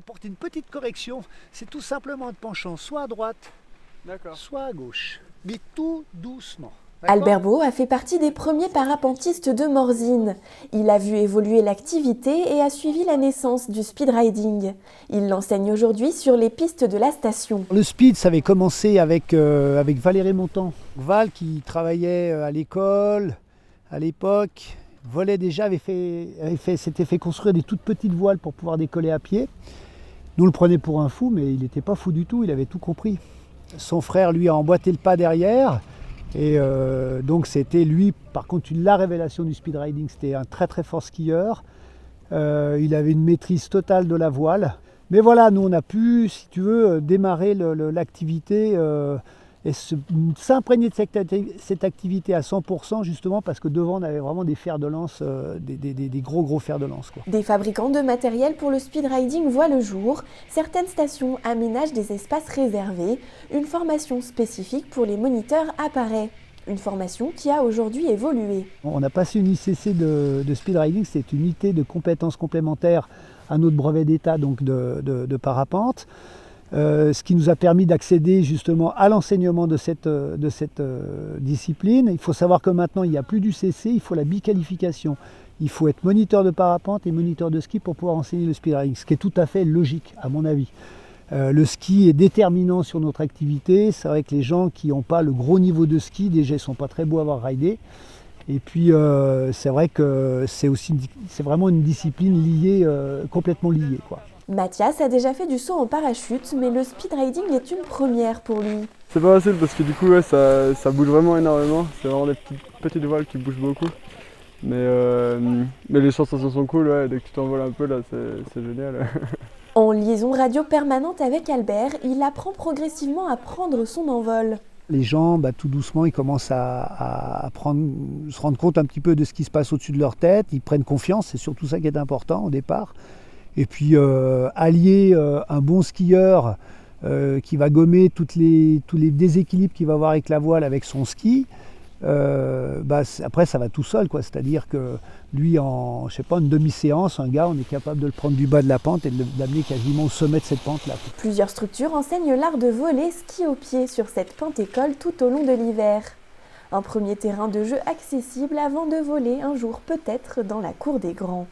apporter une petite correction. C'est tout simplement en te penchant soit à droite, soit à gauche, mais tout doucement. Albert Beau a fait partie des premiers parapentistes de Morzine. Il a vu évoluer l'activité et a suivi la naissance du speedriding. Il l'enseigne aujourd'hui sur les pistes de la station. Le speed, ça avait commencé avec Valérie Montan. Val qui travaillait à l'école à l'époque, volait déjà, s'était fait construire des toutes petites voiles pour pouvoir décoller à pied. Nous on le prenait pour un fou, mais il n'était pas fou du tout, il avait tout compris. Son frère lui a emboîté le pas derrière. Et donc c'était lui, par contre, la révélation du speedriding, c'était un très très fort skieur. Il avait une maîtrise totale de la voile. Mais voilà, nous on a pu, si tu veux, démarrer l'activité et s'imprégner de cette activité à 100%, justement parce que devant on avait vraiment des fers de lance, des gros fers de lance, quoi. Des fabricants de matériel pour le speedriding voient le jour. Certaines stations aménagent des espaces réservés. Une formation spécifique pour les moniteurs apparaît. Une formation qui a aujourd'hui évolué. On a passé une ICC de speedriding, c'est une unité de compétences complémentaires à notre brevet d'état donc de parapente. Ce qui nous a permis d'accéder justement à l'enseignement de cette discipline. Il faut savoir que maintenant il n'y a plus du CC, il faut la biqualification. Il faut être moniteur de parapente et moniteur de ski pour pouvoir enseigner le speedriding, ce qui est tout à fait logique à mon avis. Le ski est déterminant sur notre activité. C'est vrai que les gens qui n'ont pas le gros niveau de ski, déjà ils ne sont pas très beaux à avoir ridé. Et puis c'est vrai que c'est vraiment une discipline liée, complètement liée, quoi. Mathias a déjà fait du saut en parachute, mais le speedriding est une première pour lui. C'est pas facile parce que du coup ouais, ça bouge vraiment énormément. C'est vraiment des petites voiles qui bougent beaucoup. Mais les sensations sont cool, ouais. Dès que tu t'envoles un peu là, c'est génial. En liaison radio permanente avec Albert, il apprend progressivement à prendre son envol. Les gens, tout doucement, ils commencent à se rendre compte un petit peu de ce qui se passe au-dessus de leur tête. Ils prennent confiance, c'est surtout ça qui est important au départ. Et puis allier un bon skieur qui va gommer tous les déséquilibres qu'il va avoir avec la voile, avec son ski, après ça va tout seul, quoi. C'est-à-dire que lui, en une demi-séance, un gars, on est capable de le prendre du bas de la pente et de l'amener quasiment au sommet de cette pente-là. Plusieurs structures enseignent l'art de voler ski au pied sur cette pente-école tout au long de l'hiver. Un premier terrain de jeu accessible avant de voler un jour peut-être dans la cour des grands.